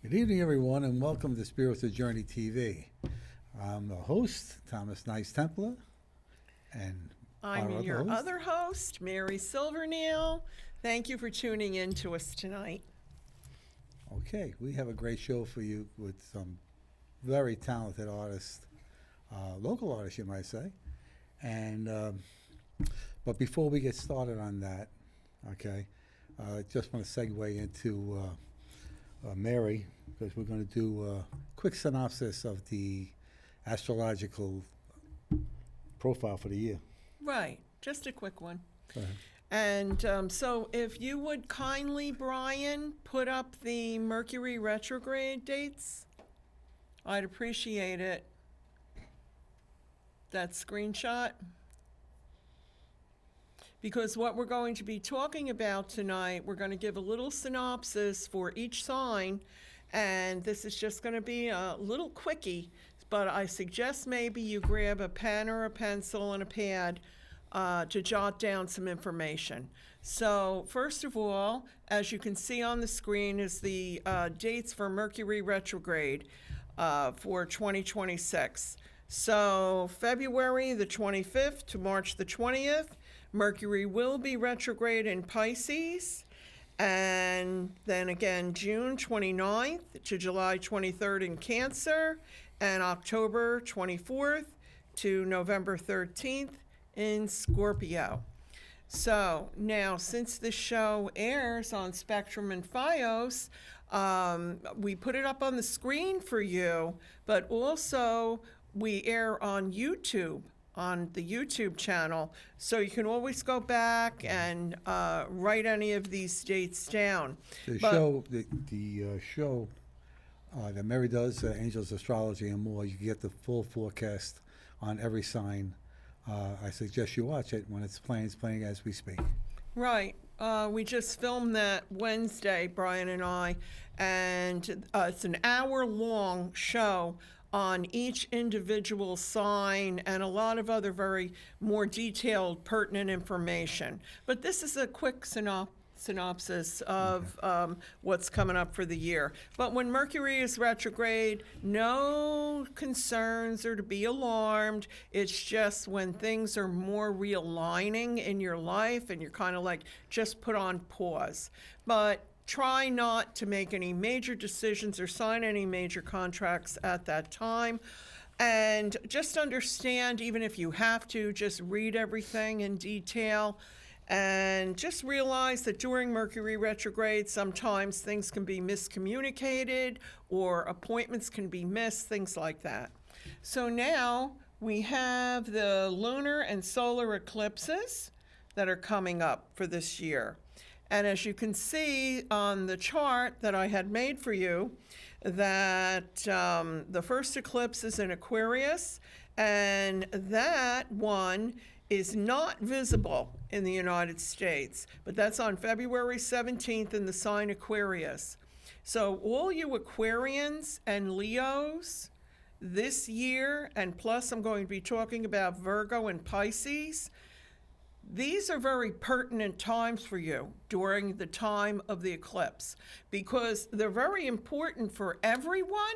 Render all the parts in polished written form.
Good evening, everyone, and welcome to Spiritual Journey TV. I'm the host, Thomas Knights Templar, and I'm your other host, Mary Silvernail. Thank you for tuning in to us tonight. Okay, we have a great show for you with some very talented artists, local artists, you might say. And but before we get started on that, okay, I just want to segue into Mary, because we're going to do a quick synopsis of the astrological profile for the year. Right, just a quick one. Go ahead. And so if you would kindly, Brian, put up the Mercury retrograde dates, I'd appreciate it. That screenshot. Because what we're going to be talking about tonight, we're going to give a little synopsis for each sign, and this is just going to be a little quickie, but I suggest maybe you grab a pen or a pencil and a pad to jot down some information. So first of all, as you can see on the screen, is the dates for Mercury retrograde for 2026. So February the 25th to March the 20th, Mercury will be retrograde in Pisces, and then again June 29th to July 23rd in Cancer, and October 24th to November 13th in Scorpio. So now, since this show airs on Spectrum and Fios, we put it up on the screen for you, but also we air on YouTube, on the YouTube channel, so you can always go back and write any of these dates down. The show that Mary does, Angels, Astrology, and more, you can get the full forecast on every sign. I suggest you watch it when it's playing as we speak. Right. We just filmed that Wednesday, Brian and I, and it's an hour-long show on each individual sign and a lot of other very more detailed, pertinent information. But this is a quick synopsis of what's coming up for the year. But when Mercury is retrograde, no concerns are to be alarmed. It's just when things are more realigning in your life and you're kind of like just put on pause. But try not to make any major decisions or sign any major contracts at that time. And just understand, even if you have to, just read everything in detail. And just realize that during Mercury retrograde, sometimes things can be miscommunicated or appointments can be missed, things like that. So now we have the lunar and solar eclipses that are coming up for this year. And as you can see on the chart that I had made for you, that the first eclipse is in Aquarius, and that one is not visible in the United States, but that's on February 17th in the sign Aquarius. So all you Aquarians and Leos this year, and plus I'm going to be talking about Virgo and Pisces, these are very pertinent times for you during the time of the eclipse, because they're very important for everyone,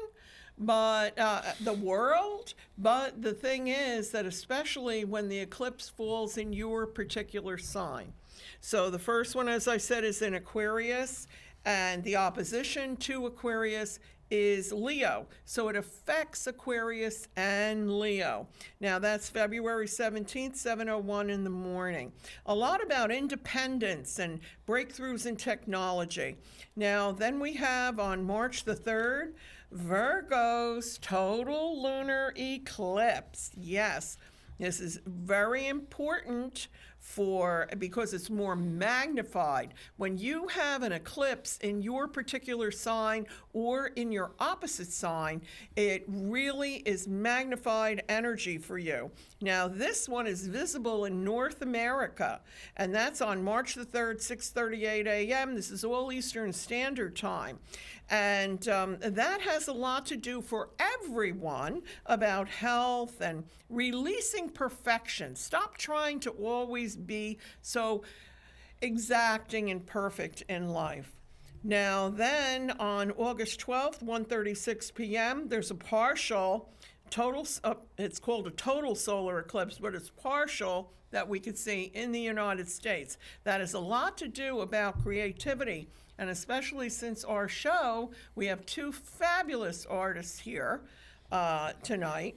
but the world. But the thing is that especially when the eclipse falls in your particular sign. So the first one, as I said, is in Aquarius, and the opposition to Aquarius is Leo. So it affects Aquarius and Leo. Now that's February 17th, 7:01 in the morning. A lot about independence and breakthroughs in technology. Now then we have on March the 3rd, Virgo's total lunar eclipse. Yes, this is very important because it's more magnified. When you have an eclipse in your particular sign or in your opposite sign, it really is magnified energy for you. Now, this one is visible in North America, and that's on March the 3rd, 6:38 a.m. This is all Eastern Standard Time. And that has a lot to do for everyone about health and releasing perfection. Stop trying to always be so exacting and perfect in life. Now then, on August 12th, 1:36 p.m., there's a partial total, it's called a total solar eclipse, but it's partial that we could see in the United States. That is a lot to do about creativity, and especially since our show, we have two fabulous artists here tonight.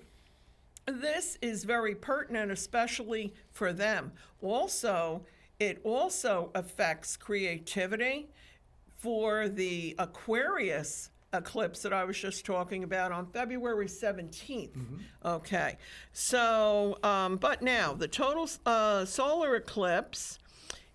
This is very pertinent, especially for them. Also, it also affects creativity for the Aquarius eclipse that I was just talking about on February 17th. Okay, so, but now, the total solar eclipse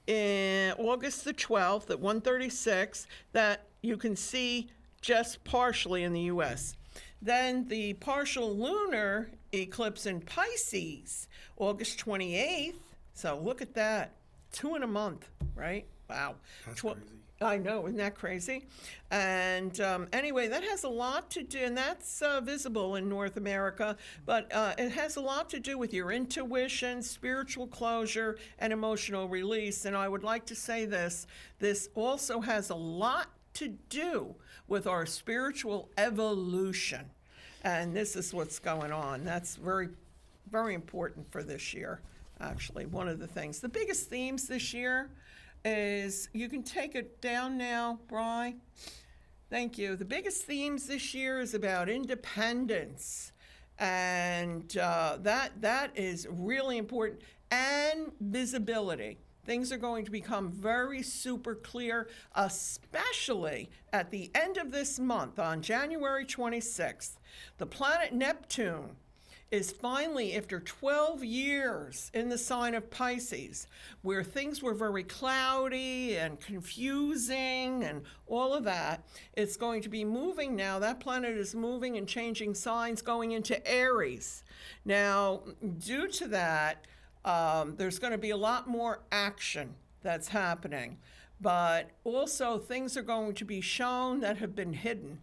in August the 12th at 1:36, that you can see just partially in the U.S. Then the partial lunar eclipse in Pisces, August 28th. So look at that, 2 in a month, right? Wow. That's crazy. I know, isn't that crazy? And anyway, that has a lot to do, and that's visible in North America, but it has a lot to do with your intuition, spiritual closure, and emotional release. And I would like to say this also has a lot to do with our spiritual evolution. And this is what's going on. That's very, very important for this year, actually, one of the things. The biggest themes this year is, you can take it down now, Bri. Thank you. The biggest themes this year is about independence, and that is really important, and visibility. Things are going to become very super clear, especially at the end of this month, on January 26th. The planet Neptune is finally, after 12 years in the sign of Pisces, where things were very cloudy and confusing and all of that, it's going to be moving now. That planet is moving and changing signs, going into Aries. Now, due to that, there's going to be a lot more action that's happening, but also things are going to be shown that have been hidden.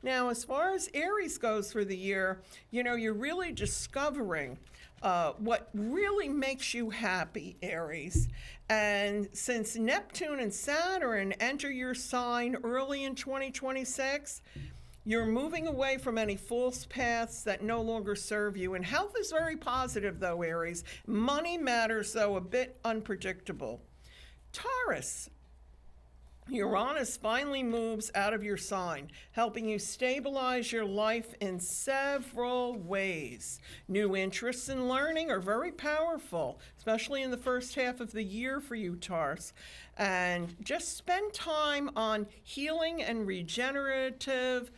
Now, as far as Aries goes for the year, you're really discovering what really makes you happy, Aries. And since Neptune and Saturn enter your sign early in 2026, you're moving away from any false paths that no longer serve you. And health is very positive, though, Aries. Money matters, though, a bit unpredictable. Taurus. Uranus finally moves out of your sign, helping you stabilize your life in several ways. New interests in learning are very powerful, especially in the first half of the year for you, Taurus. And just spend time on healing and regenerative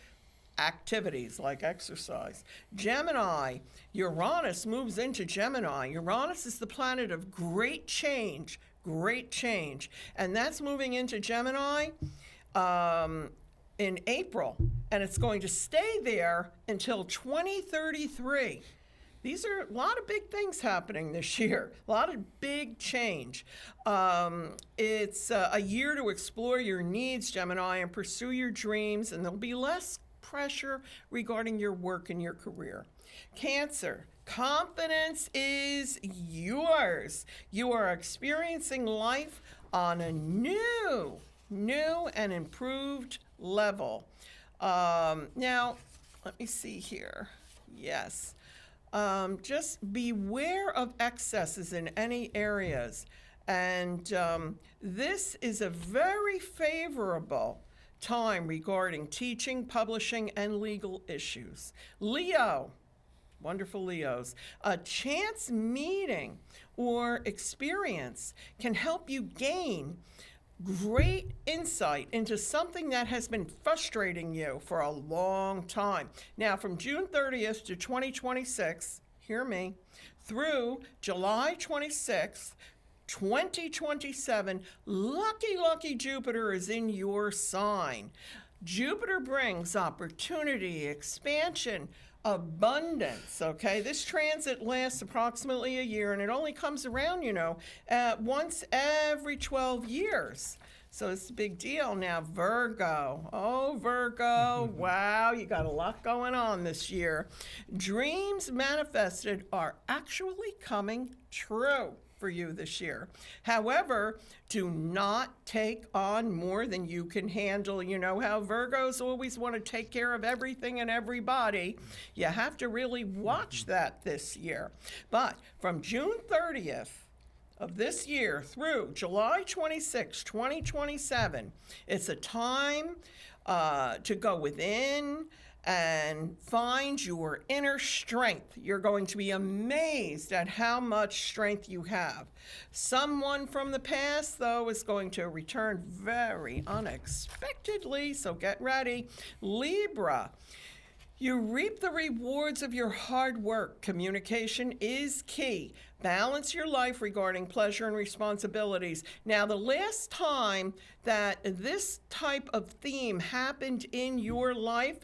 activities like exercise. Gemini, Uranus moves into Gemini. Uranus is the planet of great change, and that's moving into Gemini in April, and it's going to stay there until 2033. These are a lot of big things happening this year, a lot of big change. It's a year to explore your needs, Gemini, and pursue your dreams, and there'll be less pressure regarding your work and your career. Cancer, confidence is yours. You are experiencing life on a new and improved level. Now, let me see here. Yes. Just beware of excesses in any areas. And this is a very favorable time regarding teaching, publishing, and legal issues. Leo, wonderful Leos, a chance meeting or experience can help you gain great insight into something that has been frustrating you for a long time. Now, from June 30th to 2026, hear me, through July 26th, 2027, lucky Jupiter is in your sign. Jupiter brings opportunity, expansion, abundance, okay? This transit lasts approximately a year, and it only comes around, once every 12 years. So it's a big deal. Now, Virgo. Oh, Virgo. Wow, you got a lot going on this year. Dreams manifested are actually coming true. for you this year. However, do not take on more than you can handle. You know how Virgos always want to take care of everything and everybody. You have to really watch that this year. But from June 30th of this year through July 26, 2027, it's a time to go within and find your inner strength. You're going to be amazed at how much strength you have. Someone from the past, though, is going to return very unexpectedly, so get ready. Libra, you reap the rewards of your hard work. Communication is key. Balance your life regarding pleasure and responsibilities. Now, the last time that this type of theme happened in your life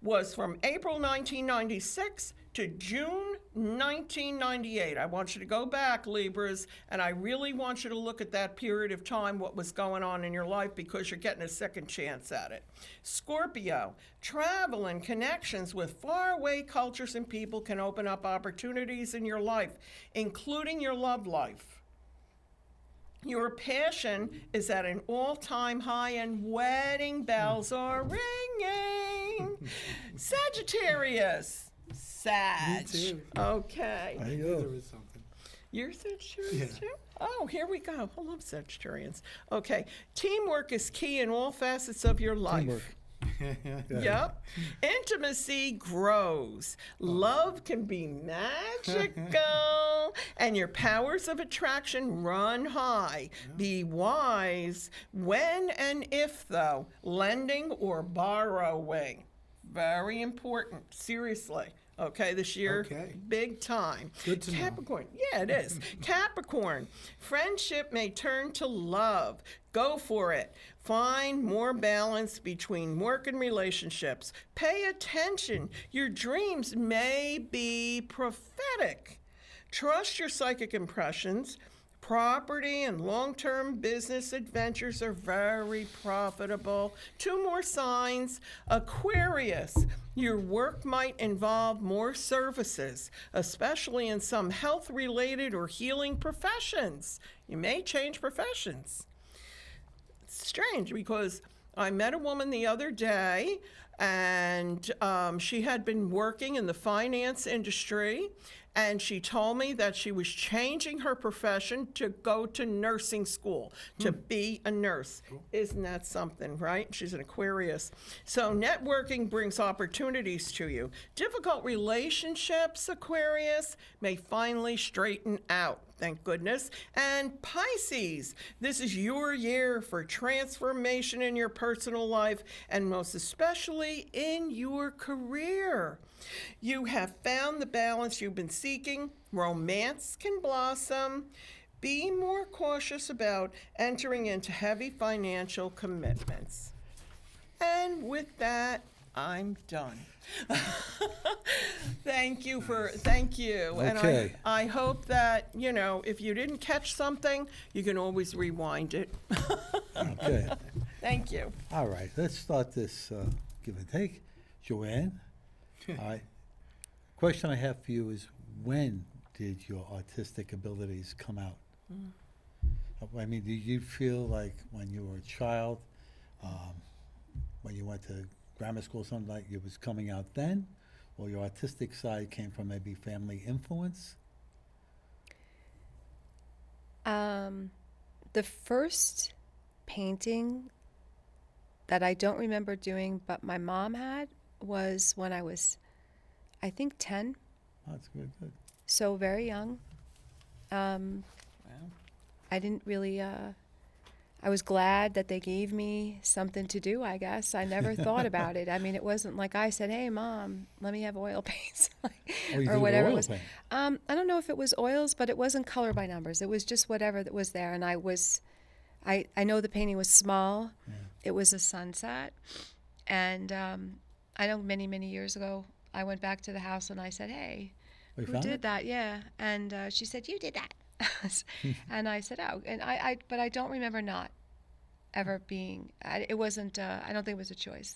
was from April 1996 to June 1998. I want you to go back, Libras, and I really want you to look at that period of time, what was going on in your life, because you're getting a second chance at it. Scorpio, travel and connections with faraway cultures and people can open up opportunities in your life, including your love life. Your passion is at an all-time high and wedding bells are ringing. Sagittarius. Sag. Me too. Okay. There you There go. was something. You're Sagittarius Yeah. too? Oh, here we go. I love Sagittarians. Okay. Teamwork is key in all facets of your life. Teamwork. Yep. Intimacy grows. Love can be magical. And your powers of attraction run high. Be wise when and if, though, lending or borrowing. Very important. Seriously. Okay, this year, Okay. big time. Good to know. Capricorn, yeah, it is. Capricorn, friendship may turn to love. Go for it. Find more balance between work and relationships. Pay attention. Your dreams may be prophetic. Trust your psychic impressions. Property and long-term business adventures are very profitable. 2 more signs. Aquarius, your work might involve more services, especially in some health-related or healing professions. You may change professions. It's strange because I met a woman the other day, and she had been working in the finance industry, and she told me that she was changing her profession to go to nursing school, to be a nurse. Isn't that something, right? She's an Aquarius. So networking brings opportunities to you. Difficult relationships, Aquarius, may finally straighten out. Thank goodness. And Pisces, this is your year for transformation in your personal life and most especially in your career. You have found the balance you've been seeking. Romance can blossom. Be more cautious about entering into heavy financial commitments. And with that, I'm done. Thank you. And Okay. I hope that, if you didn't catch something, you can always rewind it. Okay. Thank you. All right. Let's start this give and take. Joanne, all right. Question I have for you is, when did your artistic abilities come out? I mean, did you feel like when you were a child, when you went to grammar school, something like it was coming out then, or your artistic side came from maybe family influence? The first painting that I don't remember doing, but my mom had, was when I was, I think, 10, Oh, that's good. Good. so very young. Wow. I didn't really, I was glad that they gave me something to do, I guess. I never thought about it. I mean, it wasn't like I said, hey, Mom, let me have oil paints, Oh, you did or it whatever oil it was. paint. I don't know if it was oils, but it wasn't color by numbers. It was just whatever that was there. And I know the painting was small. Yeah. It was a sunset. And I know many, many years ago, I went back to the house and I said, hey, Oh, you who found did it? that? Yeah. And she said, you did that. And I said, oh. And but I don't remember not ever being, it wasn't, I don't think it was a choice.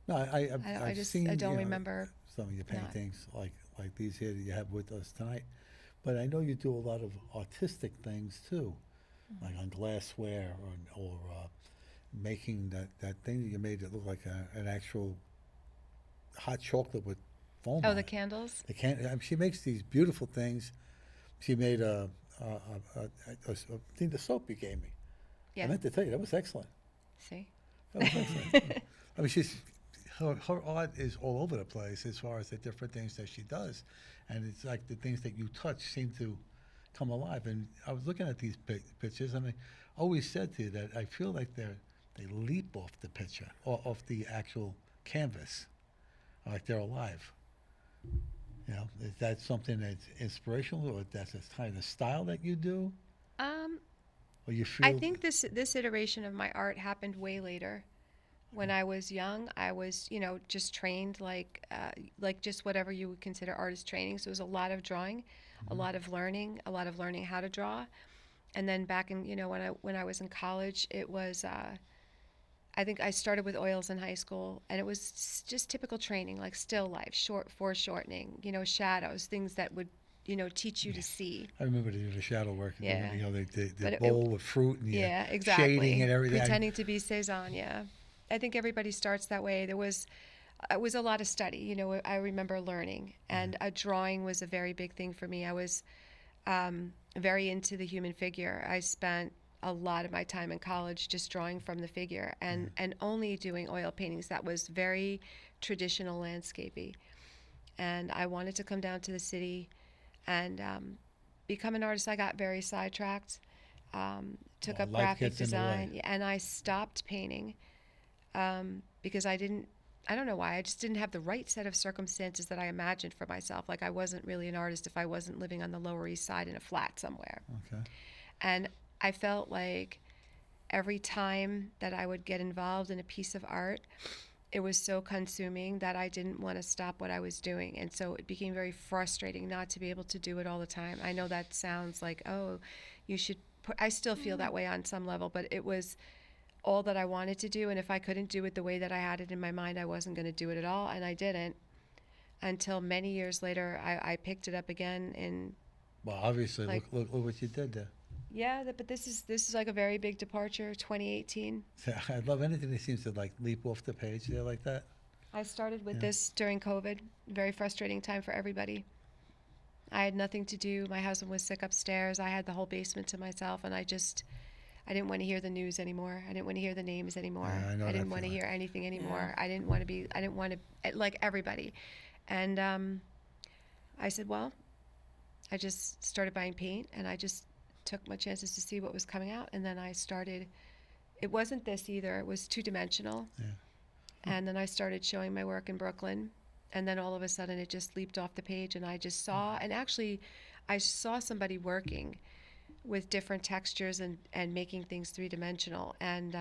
No, I've I seen, don't remember some of your not. paintings like these here that you have with us tonight. But I know you do a lot of artistic things too, like on glassware or making that thing that you made that looked like an actual hot chocolate with foam Oh, on the it. candles? She makes these beautiful things. She made a thing, the soap you gave me. I Yeah. meant to tell you, that was excellent. See? That was excellent. I mean, her art is all over the place as far as the different things that she does. And it's like the things that you touch seem to come alive. And I was looking at these pictures, and I always said to you that I feel like they leap off the picture, or off the actual canvas, like they're alive. You know, is that something that's inspirational, or that's a kind of style that you do, Um, or you feel? I think this iteration of my art happened way later. When I was young, I was, just trained like just whatever you would consider artist training. So it was a lot of drawing, a lot of learning how to draw. And then back in, when I was in college, it was I think I started with oils in high school, and it was just typical training, like still life, foreshortening, shadows, things that would, teach you to see. I remember they do the shadow work, Yeah. the But bowl with fruit and yeah, the exactly. shading and everything. Pretending to be Cezanne, yeah. I think everybody starts that way. It was a lot of study, I remember learning, and drawing was a very big thing for me. I was very into the human figure. I spent a lot of my time in college just drawing from the figure and only doing oil paintings. That was very traditional landscapey. And I wanted to come down to the city and become an artist. I got very sidetracked, took up Life graphic gets in the way. design, and I stopped painting because I don't know why. I just didn't have the right set of circumstances that I imagined for myself. Like I wasn't really an artist if I wasn't living on the Lower East Side in a flat somewhere. Okay. And I felt like every time that I would get involved in a piece of art, it was so consuming that I didn't want to stop what I was doing. And so it became very frustrating not to be able to do it all the time. I know that sounds like, oh, you should I still feel that way on some level, but it was all that I wanted to do. And if I couldn't do it the way that I had it in my mind, I wasn't going to do it at all. And I didn't until many years later. I picked it up again in Well, obviously, Like- look what you did there. but this is like a very big departure. 2018. I love anything that seems to like leap off the page there like that. I started with this during COVID. Very frustrating time for everybody. I had nothing to do. My husband was sick upstairs. I had the whole basement to myself, and I didn't want to hear the news anymore. I didn't want to hear the names anymore. Yeah, I know I that didn't want to feeling. hear anything anymore. I didn't want to like everybody. And I said, well, I just started buying paint, and I just took my chances to see what was coming out. And then I started, it wasn't this either. It was two-dimensional. Yeah. And then I started showing my work in Brooklyn. And then all of a sudden it just leaped off the page, and I just saw, and actually I saw somebody working with different textures and making things three-dimensional. And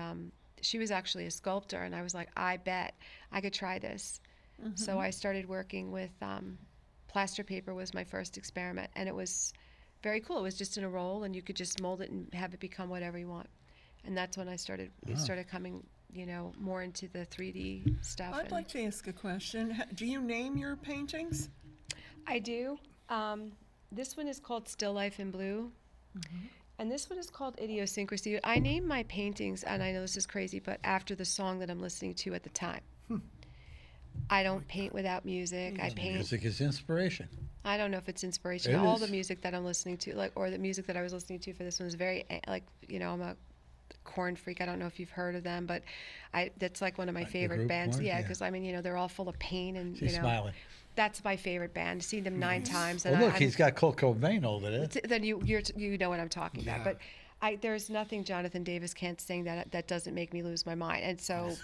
she was actually a sculptor, and I was like, I bet I could try this. So I started working with plaster paper was my first experiment, and it was very cool. It was just in a roll, and you could just mold it and have it become whatever you want. And that's when I started coming, more into the 3D stuff. I'd like to ask a question. Do you name your paintings? I do. This one is called Still Life in Blue. And this one is called Idiosyncrasy. I name my paintings, and I know this is crazy, but after the song that I'm listening to at the time. I don't paint without music. I paint. Music is inspiration. I don't know if it's inspiration. It All is. the music that I'm listening to, or the music that I was listening to for this one is very, I'm a Corn freak. I don't know if you've heard of them, but that's like one of my The favorite group bands. Korn? Yeah, Yeah. because they're all full of pain and She's smiling. That's my favorite band. Seen them 9 times. Well, And look, I'm, he's got Kurt Cobain over there. then you know what I'm talking about. But there's nothing Jonathan Davis can't sing that doesn't make me lose my mind. And so,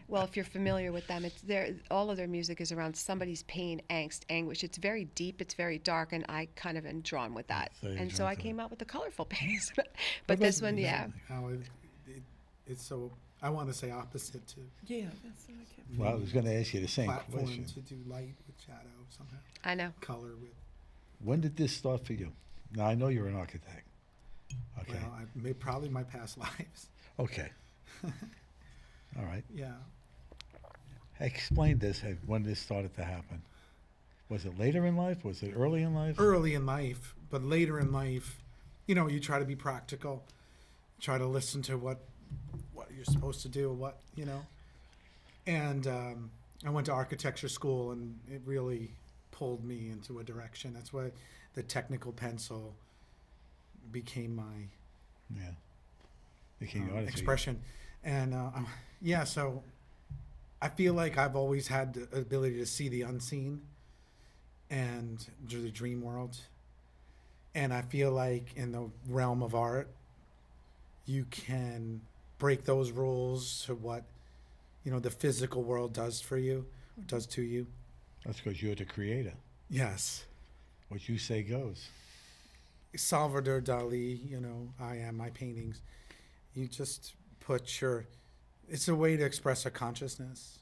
well, if you're familiar with them, all of their music is around somebody's pain, angst, anguish. It's very deep, it's very dark, and I kind of am drawn with that. So you're And so drawn I to came out with the colorful paintings. But this one, yeah. How it's so, I want to say opposite to Yeah, that's what I kept. Well, I was going to ask you the same platform question. to do light with shadow somehow, I know. color with, When did this start for you? Now, I know you're an architect. Okay. well, probably my past lives. Okay. All right. Yeah. Explain this, when this started to happen. Was it later in life? Was it early in life? early in life, but later in life, you know, you try to be practical, try to listen to what you're supposed to do, what, you know. And I went to architecture school, and it really pulled me into a direction. That's why the technical pencil became my Yeah. The King Artistry. expression. And yeah, so I feel like I've always had the ability to see the unseen and the dream world. And I feel like in the realm of art, you can break those rules to what, you know, the physical world does for you, does to you. That's because you're the creator. Yes. What you say goes. Salvador Dali, you know, I am my paintings. You just put your, it's a way to express a consciousness,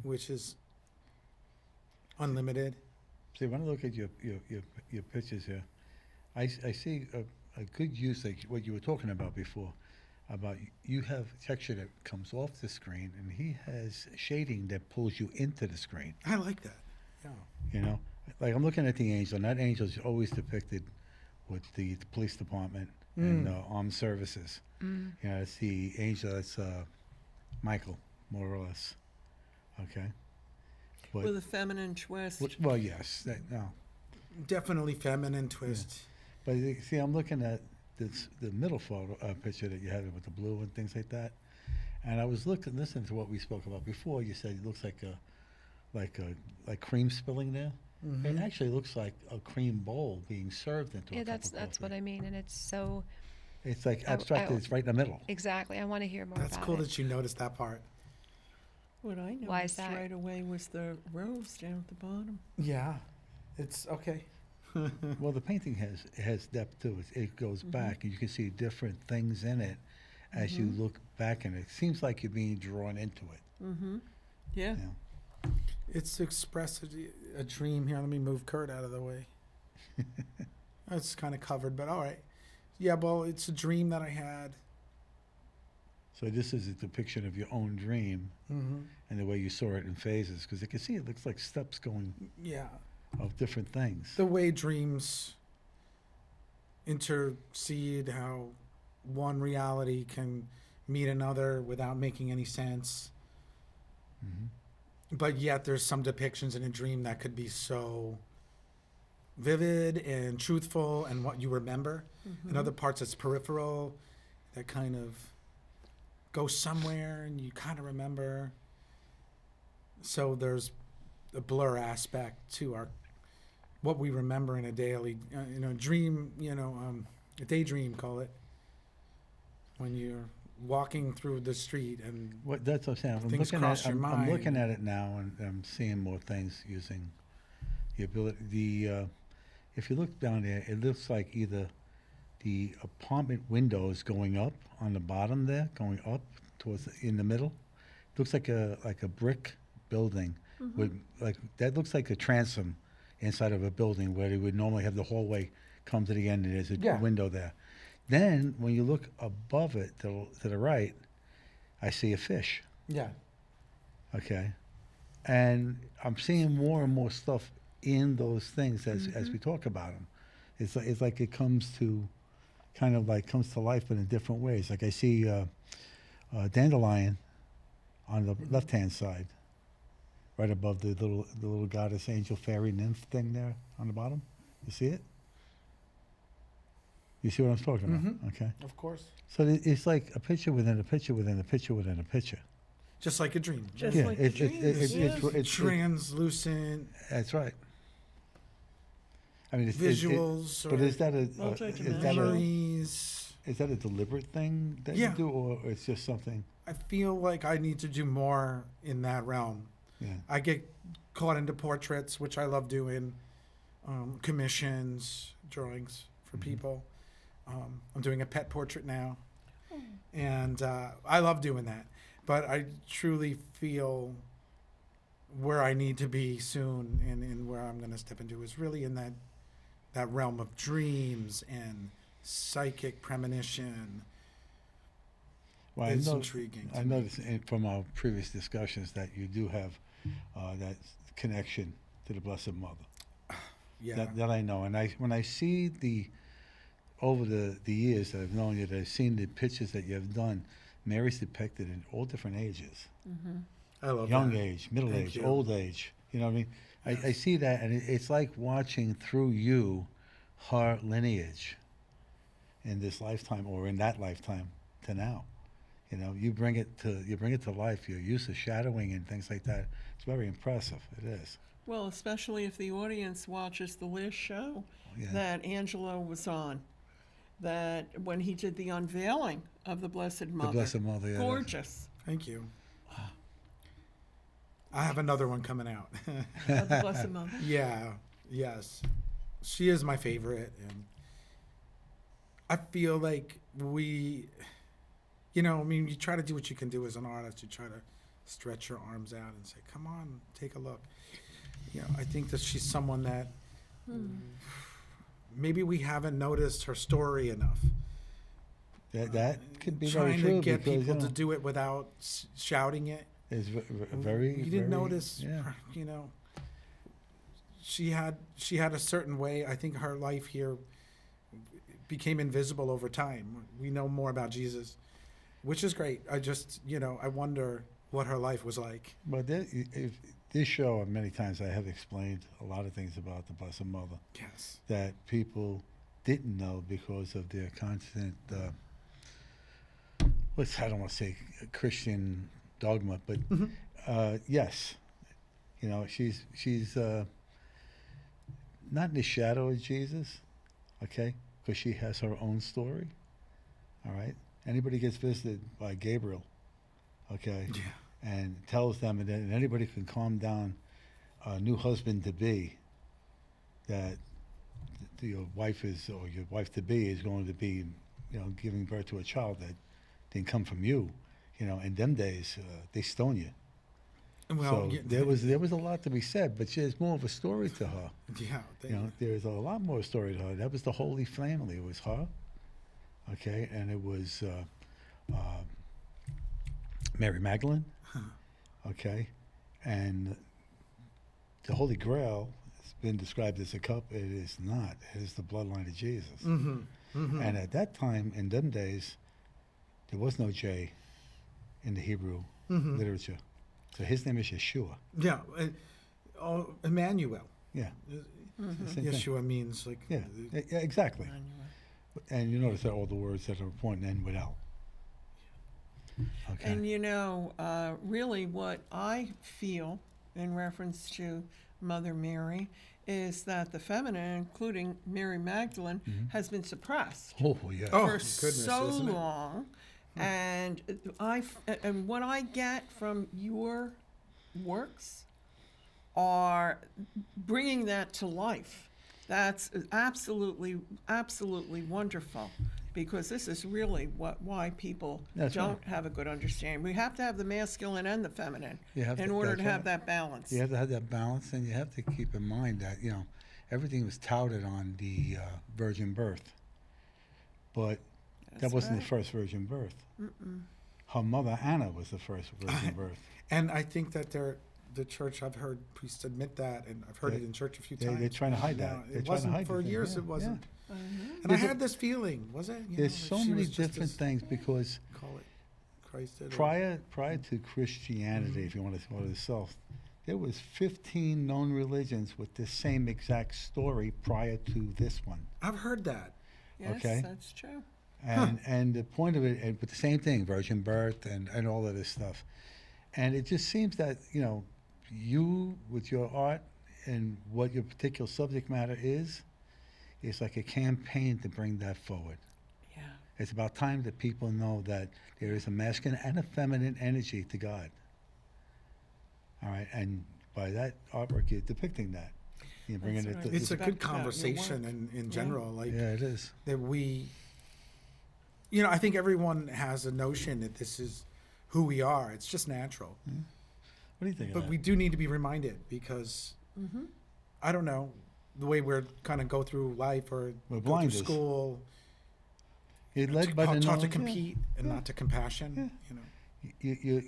which is unlimited. See, when I look at your pictures here, I see a good use, like what you were talking about before, about you have texture that comes off the screen, and he has shading that pulls you into the screen. I like that. Yeah. You know, like I'm looking at the angel, and that angel is always depicted with the police department and armed services. You know, it's the angel. That's Michael, more or less. Okay. But, With a feminine twist. well, yes. No. Definitely feminine twist. But see, I'm looking at the middle photo picture that you had with the blue and things like that, and I was listening to what we spoke about before. You said it looks like cream spilling there. It actually looks like a cream bowl being served into a Yeah, cup that's of coffee. what I mean, and it's so It's like I- abstracted. I- It's right in the middle. exactly. I want to hear more That's about cool it. that you noticed that part. What I noticed Why is that? right away was the rose down at the bottom. Yeah. It's okay. Well, the painting has depth too. It goes back, and you can see different things in it as you look back, and it seems like you're being drawn into it. Yeah. Yeah. It's expressed a dream here. Let me move Kurt out of the way. It's kind of covered, but all right. Yeah, well, it's a dream that I had. So this is a depiction of your own dream and the way you saw it in phases, because you can see it looks like steps going Yeah. of different things. The way dreams intercede, how one reality can meet another without making any sense. But yet there's some depictions in a dream that could be so vivid and truthful and what you remember. And other parts it's peripheral, that kind of go somewhere and you kind of remember. So there's a blur aspect to our what we remember in a daily, dream, a daydream, call it, when you're walking through the street and That's what I'm saying. Things cross your I'm looking mind. at it now, and I'm seeing more things using the ability. If you look down there, it looks like either the apartment windows going up on the bottom there, going up towards in the middle. It looks like a brick building with that looks like a transom inside of a building where they would normally have the hallway come to the end, and there's a window there. Then when you look above it to the right, I see a fish. yeah. Okay, and I'm seeing more and more stuff in those things as we talk about them. It's like it comes to comes to life, but in different ways. Like I see dandelion on the left hand side, right above the little goddess angel fairy nymph thing there on the bottom. You see it? You see what I'm talking about? Okay. Of course. So it's like a picture within a picture within a picture within a picture. Just like a dream. Just Yeah, like it's dreams, yeah. Translucent That's right. I mean, visuals but or is that Multidimensional. memories. is that a deliberate thing that Yeah. you do, or it's just something? I feel like I need to do more in that realm. Yeah. I get caught into portraits, which I love doing, commissions, drawings for people. I'm doing a pet portrait now, and I love doing that. But I truly feel where I need to be soon, and where I'm going to step into is really in that realm of dreams and psychic premonition. Well, It's intriguing. I noticed from our previous discussions that you do have that connection to the Blessed Mother. Yeah. That I know. And when I see over the years that I've known you, that I've seen the pictures that you have done, Mary's depicted in all different ages. I love Young that. age, middle Thank age, you. old age. You know what I mean? Yes. I see that, and it's like watching through you her lineage in this lifetime or in that lifetime to now. You know, you bring it to life. Your use of shadowing and things like that. It's very impressive. It is. Well, especially if the audience watches the last show Yeah. that Angelo was on, that when he did the unveiling of the Blessed Mother. The Blessed Mother. Yeah, Gorgeous. Thank you. I have another one coming out. Of the Blessed Mother. Yeah, yes. She is my favorite. And I feel like you try to do what you can do as an artist. You try to stretch your arms out and say, come on, take a look. I think that she's someone that maybe we haven't noticed her story enough. That could be very Trying true to get because, people to do it without shouting it. is very. You didn't very- notice, Yeah. she had a certain way. I think her life here became invisible over time. We know more about Jesus, which is great. I just, I wonder what her life was like. But this show, many times I have explained a lot of things about the Blessed Mother Yes. that people didn't know because of their constant, I don't want to say Christian dogma, but yes, she's not in the shadow of Jesus, okay, because she has her own story. All right, anybody gets visited by Gabriel, okay, Yeah. and tells them, and then anybody can calm down a new husband to be, that your wife or your wife to be is going to be, giving birth to a child that didn't come from you. In them days, they stone you. Well, So there was a lot to be said, but there's more of a story to her. yeah. There's a lot more story to her. That was the Holy Family. It was her, okay, and it was Mary Magdalene, okay, and the Holy Grail has been described as a cup. It is not. It is the bloodline of Jesus. Mm-hmm. Mm-hmm. And at that time, in them days, there was no J in the Hebrew literature. So his name is Yeshua. Yeah. Emmanuel. Yeah. It's the same thing. Yeshua means like. Yeah, exactly. And you notice that all the words that are important end with L. Okay. And really what I feel in reference to Mother Mary is that the feminine, including Mary Magdalene, has been suppressed Oh, yeah. Oh, for goodness, so isn't it? long. And and what I get from your works are bringing that to life. That's absolutely wonderful, because this is really why people That's don't right. have a good understanding. We have to have the masculine and the feminine You have in to- order that's to have right. that balance. You have to have that balance, and you have to keep in mind that, everything was touted on the virgin birth. But that That's wasn't right. the first virgin birth. Her mother, Anna, was the first virgin birth. And I think that the church, I've heard priests admit that, and I've heard They- it in church a few they're times. trying to hide that. No, They're trying it to wasn't hide for the thing. years. Yeah, It wasn't. Mhm. And I There's a- had this feeling, was it? There's so she many was just different as- things because Call it Christ did. prior to Christianity, if you want to call it itself, there was 15 known religions with the same exact story prior to this one. I've heard that. Yes, Okay. that's true. And the point of it, but the same thing, virgin birth and all of this stuff. And it just seems that, you with your art and what your particular subject matter is like a campaign to bring that forward. Yeah. It's about time that people know that there is a masculine and a feminine energy to God. All right, and by that artwork, you're depicting that. You're bringing That's it. right. It's a about good your conversation work. in general. Like Yeah, it is. that we, I think everyone has a notion that this is who we are. It's just natural. What do you think? But of we that? do need to be reminded because I don't know the way we're kind of go through life or We're go through blinders. school. You're led by the Taught to knowledge. compete and not to compassion. You're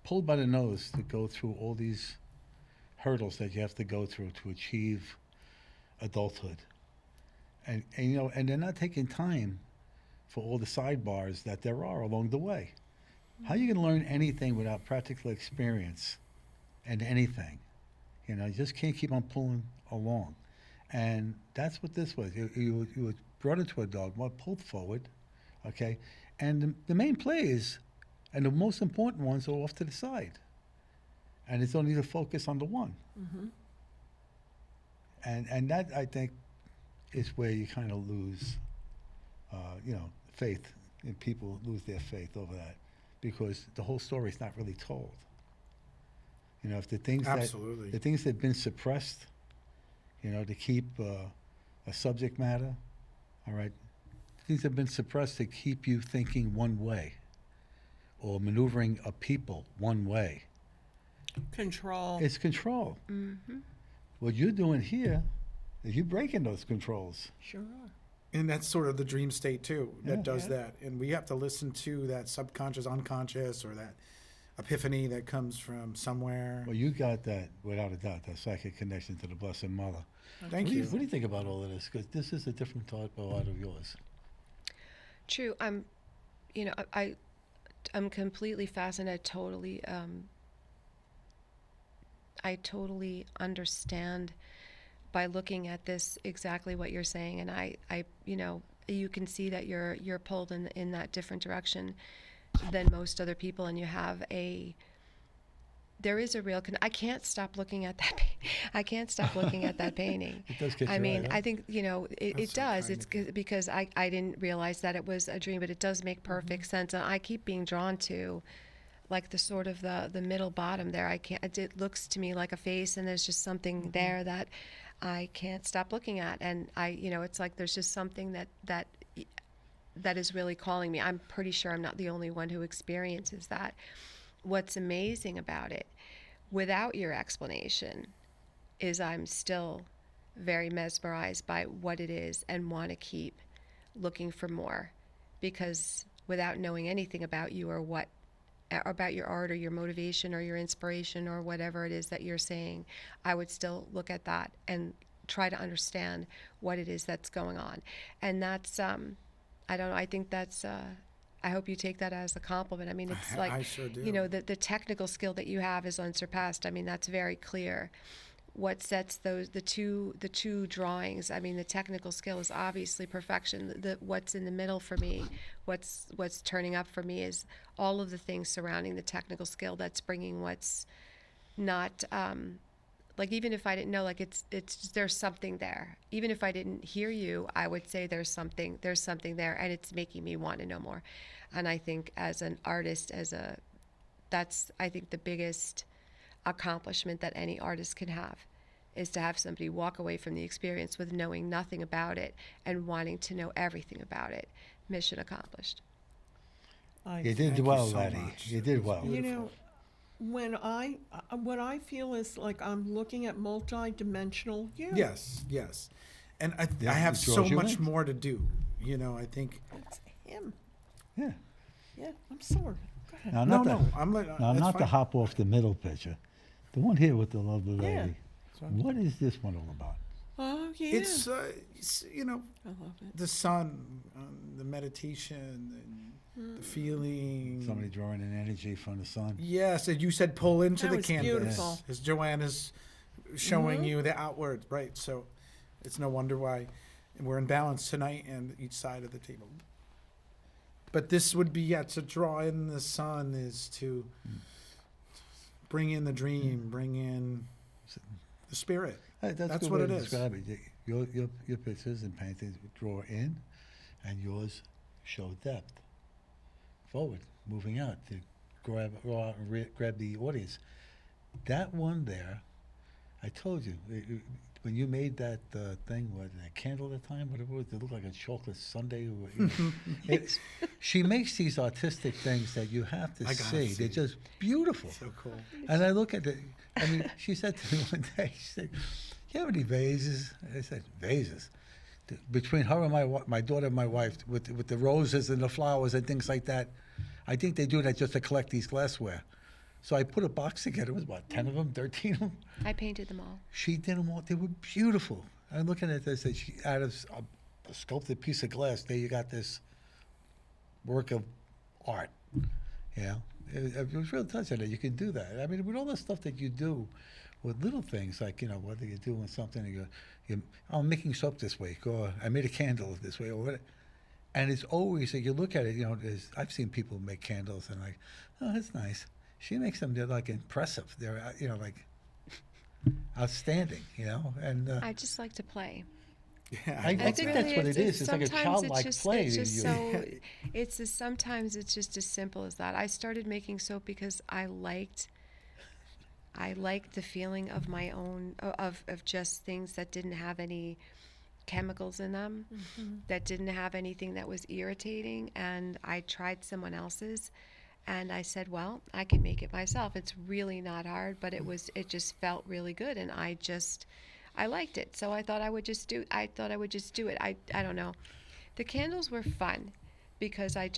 pulled by the nose to go through all these hurdles that you have to go through to achieve adulthood. And you know, and they're not taking time for all the sidebars that there are along the way. How are you going to learn anything without practical experience and anything? You know, you just can't keep on pulling along. And that's what this was. You were brought into a dogma, pulled forward, okay? And the main plays and the most important ones are off to the side. And it's only to focus on the one. Mm-hmm. And that, I think, is where you kind of lose, you know, faith. And people lose their faith over that because the whole story is not really told. You know, if the things Absolutely. that have been suppressed, you know, to keep a subject matter, all right, things have been suppressed to keep you thinking one way or maneuvering a people one way. Control. It's control. Mm-hmm. What you're doing here is you're breaking those controls. Sure are. And that's sort of the dream state too that Yeah. does Yeah. that. And we have to listen to that subconscious, unconscious, or that epiphany that comes from somewhere. Well, you got that, without a doubt, that psychic connection to the Blessed Mother. Thank What you. do you think about all of this? Because this is a different type of art of yours. True. You know, I'm completely fascinated. I totally understand by looking at this exactly what you're saying, and I you know, you can see that you're pulled in that different direction than most other people, and you have there is a real I can't stop looking at that. I can't stop looking at that painting. It does get I your mean, eye, huh? I think, you know, it That's so does. kind It's of you. because I didn't realize that it was a dream, but it does make perfect sense. And I keep being drawn to, like, the sort of the middle bottom there. It looks to me like a face, and there's just something there that I can't stop looking at. And you know, it's like there's just something that is really calling me. I'm pretty sure I'm not the only one who experiences that. What's amazing about it, without your explanation, is I'm still very mesmerized by what it is and want to keep looking for more, because without knowing anything about you or about your art or your motivation or your inspiration or whatever it is that you're saying, I would still look at that and try to understand what it is that's going on. And that's I don't know, I think that's I hope you take that as a compliment. I mean, it's like, I sure do. you know, the technical skill that you have is unsurpassed. I mean, that's very clear. What sets the two drawings, I mean, the technical skill is obviously perfection. What's in the middle for me, what's turning up for me, is all of the things surrounding the technical skill that's bringing what's not like, even if I didn't know, like, it's there's something there. Even if I didn't hear you, I would say there's something there, and it's making me want to know more. And I think as an artist, that's I think the biggest accomplishment that any artist can have, is to have somebody walk away from the experience with knowing nothing about it and wanting to know everything about it. Mission accomplished. You did Thank you well, so laddie. much. You did well. You know, when what I feel is like I'm looking at multi-dimensional you. Yes, yes. And I Yeah, have it so draws you much in. more to do. You know, I think. It's him. Yeah. Yeah, I'm sorry. Go ahead. Now, No, not no, the, I'm like. now, that's not to fine. hop off the middle picture. The one here with the lovely Yeah. lady. What is this one all about? Oh, yeah. It's you know, I love it. the sun, the meditation, and the feeling. Somebody drawing an energy from the sun. Yes, and you said pull into That the was canvas. beautiful. As Joanne is showing you the outward, right? So it's no wonder why we're in balance tonight and each side of the table. But this would be, to draw in the sun is to bring in the dream, bring in the spirit. Hey, that's a That's good what way it to is. describe it. Your pictures and paintings draw in, and yours show depth. Forward, moving out to go out and grab the audience. That one there, I told you, when you made that thing, what, a candle at the time, whatever it was, it looked like a chocolate sundae. She makes these artistic things that you have to I gotta see. They're see. just beautiful. So cool. And I look at it. I mean, she said to me one day, she said, "You have any vases?" I said, "Vases." Between her and my daughter and my wife, with the roses and the flowers and things like that, I think they do that just to collect these glassware. So I put a box together. It was about 10 of them, 13 of them. I painted them all. She did them all. They were beautiful. I'm looking at this. And she, out of a sculpted piece of glass, there you got this work of art. You know, it was real touching that you can do that. I mean, with all the stuff that you do, with little things like, you know, whether you're doing something, oh, I'm making soap this week, or I made a candle this way, or what. And it's always that you look at it. You know, I've seen people make candles and like, oh, that's nice. She makes them. They're like impressive. They're you know like outstanding. You know, and I just like to play. Yeah, I love think that. that's what it is. It's like a sometimes childlike it's just, play. It's that just you- so. Sometimes it's just as simple as that. I started making soap because I liked the feeling of my own of just things that didn't have any chemicals in them, that didn't have anything that was irritating, and I tried someone else's, and I said, well, I can make it myself. It's really not hard, but it just felt really good, and I liked it. So I thought I would just do it. I don't know. The candles were fun because I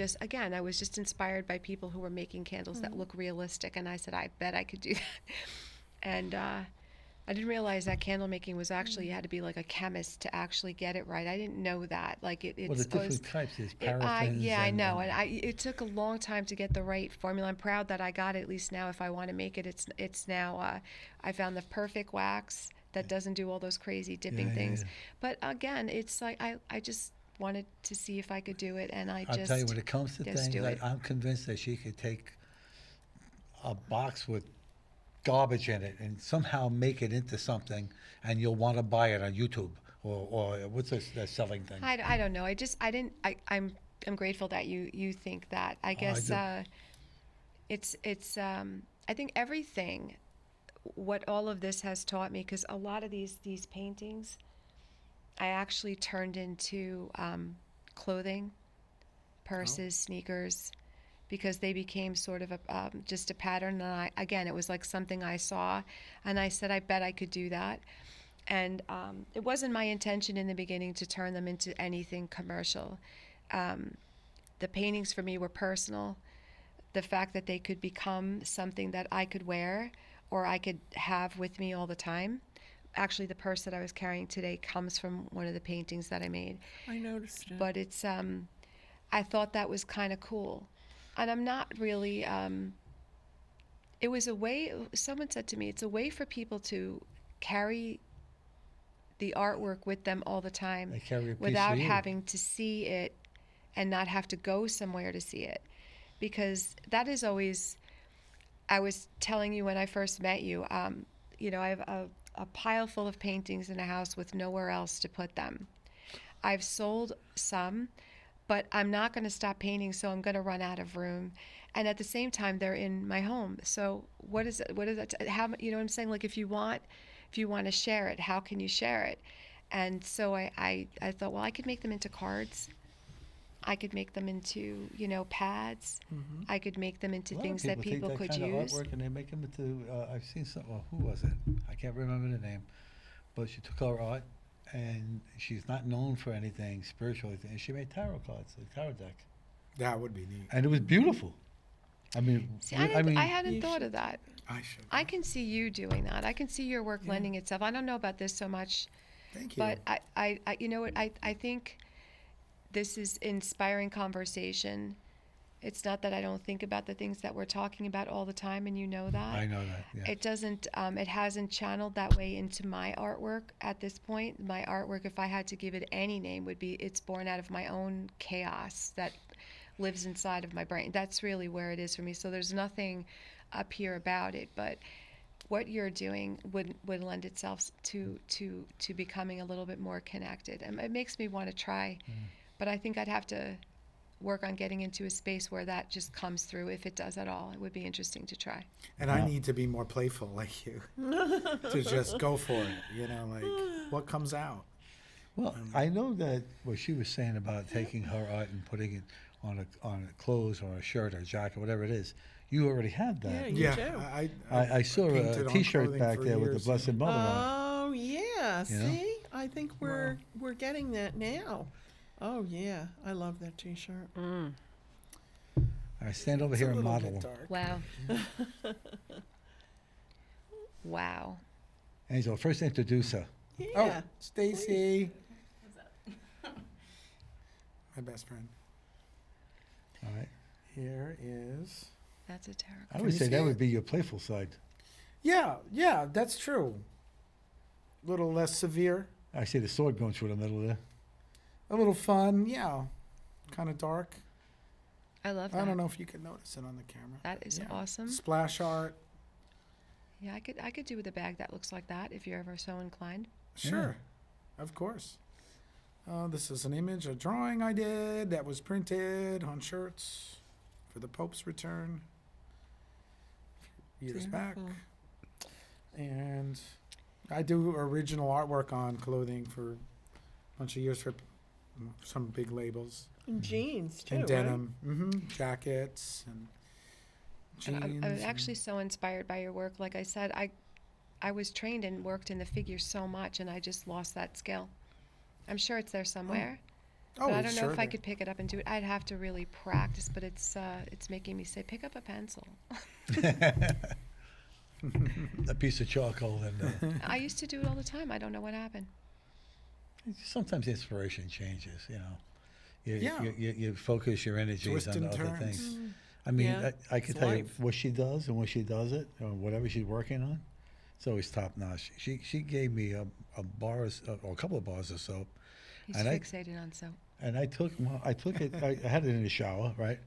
was just inspired by people who were making candles that look realistic, and I said, I bet I could do that. And I didn't realize that candle making was actually, you had to be like a chemist to actually get it right. I didn't know that. Like it's well, the different types. There's paraffins. I know, and it took a long time to get the right formula. I'm proud that I got it. At least now, if I want to make it, it's now. I found the perfect wax that doesn't do all those crazy dipping things. Yeah. But again, it's like I just wanted to see if I could do it, and I'll tell you, when it comes to just things, do it. I'm convinced that she could take a box with garbage in it and somehow make it into something, and you'll want to buy it on YouTube or what's that selling thing? I don't know. I'm grateful that you think that. I guess it's I think everything, what all of this has taught me, because a lot of these paintings I actually turned into clothing, purses, sneakers, because they became sort of just a pattern. And it was like something I saw, and I said, I bet I could do that. And it wasn't my intention in the beginning to turn them into anything commercial. The paintings for me were personal. The fact that they could become something that I could wear or I could have with me all the time. Actually, the purse that I was carrying today comes from one of the paintings that I made. I noticed it. But it's I thought that was kind of cool. And I'm not really it was a way, someone said to me, it's a way for people to carry the artwork with them all the time They carry a piece without of you. having to see it and not have to go somewhere to see it. Because that is always, I was telling you when I first met you, you know, I have a pile full of paintings in a house with nowhere else to put them. I've sold some, but I'm not going to stop painting, so I'm going to run out of room. And at the same time, they're in my home. So what is it? What is it? How, you know what I'm saying? Like if you want to share it, how can you share it? And so I thought, well, I could make them into cards. I could make them into, you know, pads. I could make them into A lot of things that people take that could kind use. of artwork and they make them into. I've seen some. Well, who was it? I can't remember the name, but she took our art, and she's not known for anything spiritual, and she made tarot cards, a tarot deck, That would be neat. and it was beautiful. I mean, See, I mean, I hadn't You thought should. of that. I should. I can see you doing that. I can see your work Yeah. lending itself. I don't know about this so much, Thank you. but I you know what, I think this is inspiring conversation. It's not that I don't think about the things that we're talking about all the time, and you know that. I know that. Yeah. It doesn't, it hasn't channeled that way into my artwork at this point. My artwork, if I had to give it any name, would be, it's born out of my own chaos that lives inside of my brain. That's really where it is for me. So there's nothing up here about it, but what you're doing would lend itself to becoming a little bit more connected. And it makes me want to try, but I think I'd have to work on getting into a space where that just comes through, if it does at all. It would be interesting to try. And I need to be more playful like you to just go for it. You know, like what comes out. Well, I know that what she was saying about taking her art and putting it on a clothes or a shirt or a jacket, whatever it is. You already had that. Yeah, Yeah, do. I saw painted a on T-shirt clothing back for there with the years. Blessed Mother on Oh yeah, You know? see, I think we're getting that now. Oh yeah, I love that T-shirt. it. All right, stand over It's here a and little model. bit dark. Wow. Wow. Angel, first introduce her. Yeah. Oh, Stacy. My best friend. All right. Here is. That's a terrible. I would you say see that it? would be your playful side. Yeah, that's true. A little less severe. I see the sword going through the middle there. A little fun. Yeah. Kind of dark. I love that. I don't know if you can notice it on the camera. That is Yeah. awesome. Splash art. Yeah, I could do with a bag that looks like that if you're ever so inclined. Sure. Of course. This is an image, a drawing I did that was printed on shirts for the Pope's return years back. Beautiful. And I do original artwork on clothing for a bunch of years for some big labels. And jeans too. And denim, jackets and jeans. And I'm and- actually so inspired by your work. Like I said, I was trained and worked in the figures so much, and I just lost that skill. I'm sure it's there somewhere, oh, but I don't know sure if I there. could pick it up and do it. I'd have to really practice, but it's making me say, pick up a pencil. A piece of charcoal and I used to do it all the time. I don't know what happened. sometimes inspiration changes, you know. Yeah. You focus your energies Twists on and other turns. things. I mean, Yeah, I can it's tell you life. what she does and when she does it or whatever she's working on. It's always top notch. She gave me a bar or a couple of bars of soap, He's And I- fixated on soap. and I took it. I had it in the shower, right?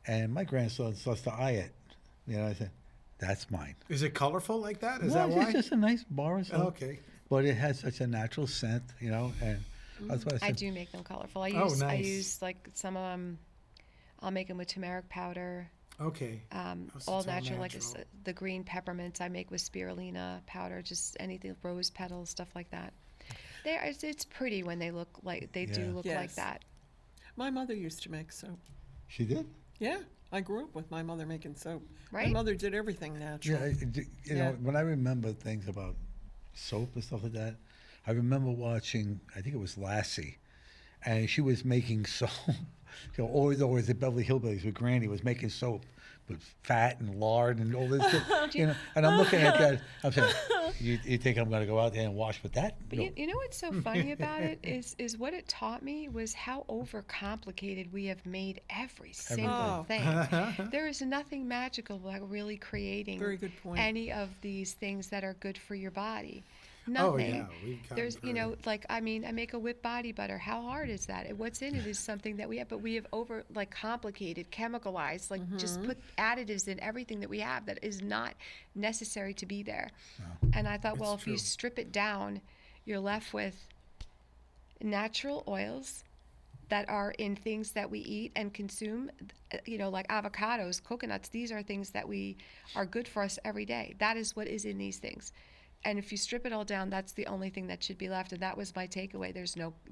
And my grandson starts to eye it. You know, I said, "That's mine." Is it colorful like that? Is No, that it's why? just a nice bar of soap. Okay. But it has such a natural scent, you know, and that's why I I said, do make them colorful. I Oh, use nice. like some of them. I'll make them with turmeric powder. Okay. Oh, so All it's all natural, like natural. the green peppermints I make with spirulina powder, just anything, rose petals, stuff like that. It's pretty when they look like they do Yeah. look like Yes. that. My mother used to make soap. she did. Yeah, I grew up with my mother making soap. Right? My mother did everything natural. Yeah, you know, Yeah. when I remember things about soap and stuff like that, I remember watching, I think it was Lassie, and she was making soap. You know, always the Beverly Hillbillies with Granny was making soap with fat and lard and all this shit, you know. And I'm looking at that, I'm saying, you think I'm going to go out there and wash with that? But No. you know what's so funny about it is what it taught me was how overcomplicated we have made every single Oh. thing. There is nothing magical about really creating Very good point. any of these things that are good for your body. Oh, Nothing. yeah. We've gotten There's, you very- know, like, I mean, I make a whipped body butter. How hard is that? What's in it is something that we have, but we have complicated, chemicalized, like just put additives in everything that we have that is not necessary to be there. And I thought, well, It's if you true. strip it down, you're left with natural oils that are in things that we eat and consume, you know, like avocados, coconuts. These are things that are good for us every day. That is what is in these things. And if you strip it all down, that's the only thing that should be left. And that was my takeaway.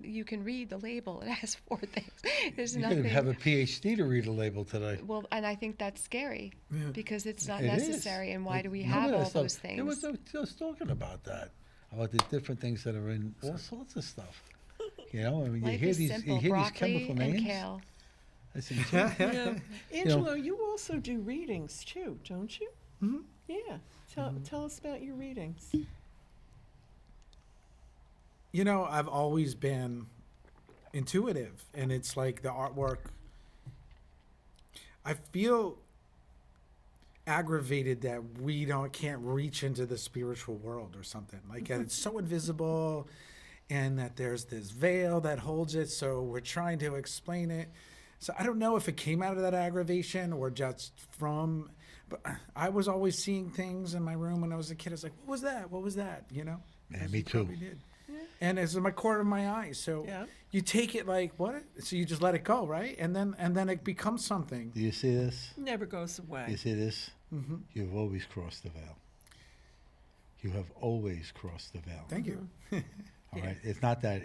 You can read the label. It has 4 things. There's You nothing. could have a PhD to read a label today. Well, and I think that's scary because it's not It is. necessary. And why do we None have of that all stuff- those things? They were just talking about that, about the different things that are in all sorts of stuff. You know, I mean, Life you hear is these simple. you hear these Broccoli chemical and names. kale. I said, Yeah. Angelo, you also do readings too, don't you? Mhm. Yeah. Tell us about your readings. You know, I've always been intuitive, and it's like the artwork. I feel aggravated that we can't reach into the spiritual world or something. Like that it's so invisible, and that there's this veil that holds it. So we're trying to explain it. So I don't know if it came out of that aggravation or just from. But I was always seeing things in my room when I was a kid. I was like, "What was that? What was that?" You know. Yeah, As me you too. probably did. And it's in my corner of my eye. So Yeah. you take it like what? So you just let it go, right? And then it becomes something. Do you see this? Never goes You away. see this? Mm-hmm. You've always crossed the veil. You have always crossed the veil. Thank you. All right. It's not that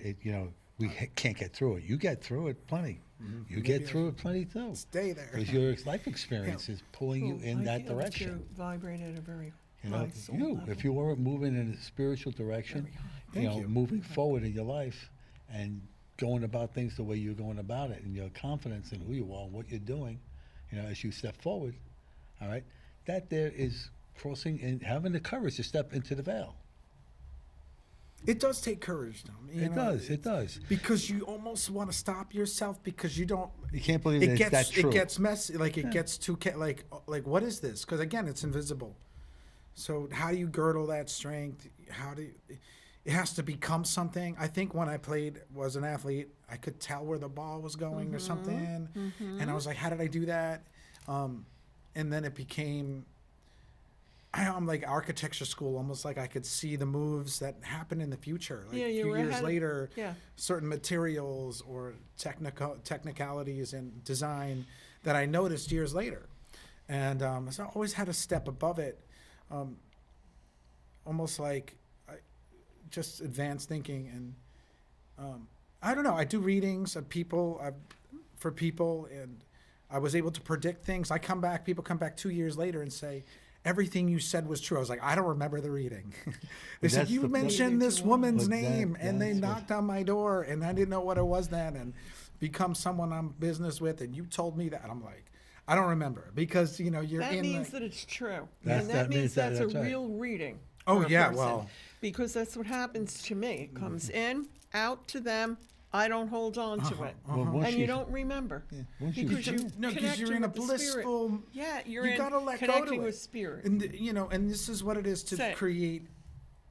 we can't get through it. You get through it plenty. You get Maybe I through it plenty too. Stay there. Because your life experience is pulling you in I that feel direction. You vibrate at a very You know, high soul you, level. if you weren't moving in a spiritual direction, Very high. Thank you. moving forward in your life and going about things the way you're going about it and your confidence in who you are and what you're doing, as you step forward, all right, that there is crossing and having the courage to step into the veil. It does take courage, though. It does. Because you almost want to stop yourself because you don't. You can't believe that it's that true. It gets messy. Like it gets too like what is this? Because again, it's invisible. So how do you girdle that strength? It has to become something. I think when I was an athlete, I could tell where the ball was going or something, and I was like, how did I do that? And then it became. I'm like architecture school, almost like I could see the moves that happen in the future. Like Yeah, a you few were years ahead of- later, yeah. certain materials or technicalities in design that I noticed years later. And so I always had a step above it, almost like just advanced thinking. And I don't know, I do readings of people, for people, and I was able to predict things. People come back 2 years later and say, everything you said was true. I was like, I don't remember the reading. They said, That's you the- mentioned this woman's But that- name, and they that's what- knocked on my door, and I didn't know what it was then, and become someone I'm business with, and you told me that. And I'm like, I don't remember, because, you're That in means the... that it's true. That And that means means that- that's that's a right. real reading. Oh, for a yeah, person. well- Because that's what happens to me. It comes in, out to them. I don't hold on to it. Well, once And you don't remember. once you Because do you it- No, because connecting you're in a with the spirit. blissful... Yeah, You you're gotta let go to connecting it. with spirit. And and this is what it is to Say it. create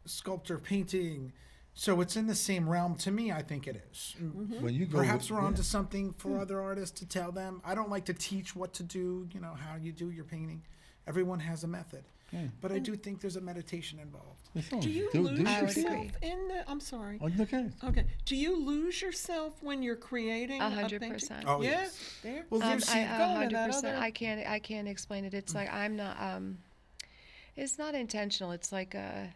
sculpture, painting. So it's in the same realm to me. I think it is. when you go Perhaps with- we're onto something for other artists to tell them. I don't like to teach what to do. How you do your painting. Everyone has a method, but I do think there's a meditation involved. Listen, Do you do lose your I would thing. yourself agree. in the? I'm sorry. Oh, okay. Okay. Do you lose yourself when you're creating a 100%. painting? Oh, yeah. yes. There. Well, there's Going to that 100%. other- I can't explain it. It's like I'm not. It's not intentional. It's like a.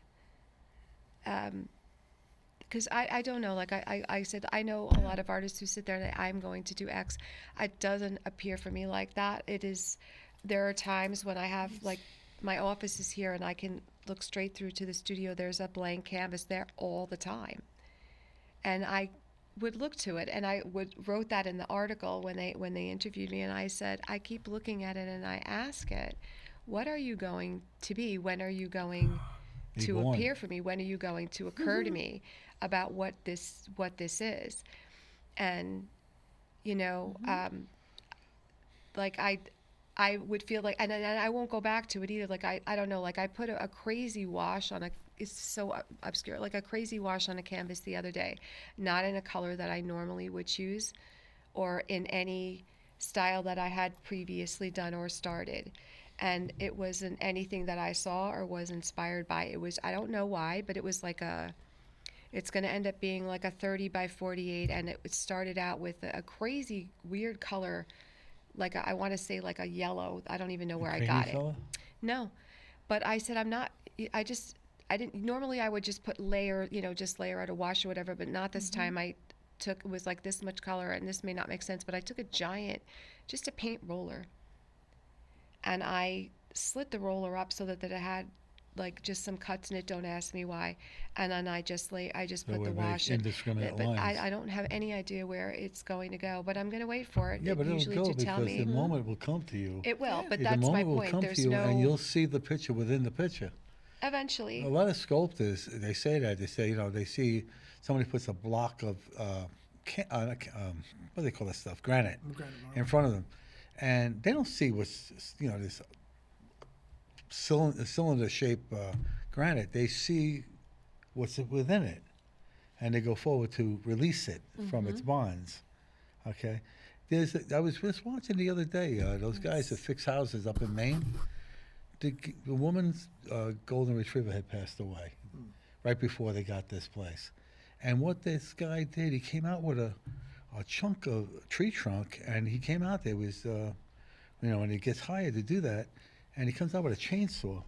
Because I don't know. Like I said, I know a lot of artists who sit there and I'm going to do X. It doesn't appear for me like that. It is. There are times when I have like my office is here and I can look straight through to the studio. There's a blank canvas there all the time, and I would look to it, and I wrote that in the article when they interviewed me, and I said, I keep looking at it and I ask it, what are you going to be? When are you going Be to born. appear for me? When are you going to occur to me about what this is? And like I would feel like, and I won't go back to it either. Like I don't know, like I put a crazy wash on it's so obscure, like a crazy wash on a canvas the other day, not in a color that I normally would choose, or in any style that I had previously done or started. And it wasn't anything that I saw or was inspired by. It was, I don't know why, but it was like it's going to end up being like a 30 by 48, and it started out with a crazy weird color, like I want to say like a yellow. I don't even know where I got it. Color? No, but I said I didn't. Normally I would just put just layer out a wash or whatever, but not this time. It was like this much color, and this may not make sense, but I took just a paint roller, and I slit the roller up so that it had like just some cuts in it. Don't ask me why. And then I just put it the makes wash in. indiscriminate But lines. I don't have any idea where it's going to go, but I'm going to wait for it. Yeah, but usually it'll go to tell because me. the moment will come to you. It will, but the that's my moment will point. come There's to you, no and you'll see the picture within the picture. eventually. A lot of sculptors, they say that. They say, they see somebody puts a block of, what do they call that stuff? Granite in front of them. And they don't see what's, this cylinder-shaped granite. They see what's within it. And they go forward to release it from its bonds. Okay? I was just watching the other day, those guys that fix houses up in Maine. The woman's golden retriever had passed away right before they got this place. And what this guy did, he came out with a chunk of tree trunk, and he came out there, was, and he gets hired to do that, and he comes out with a chainsaw.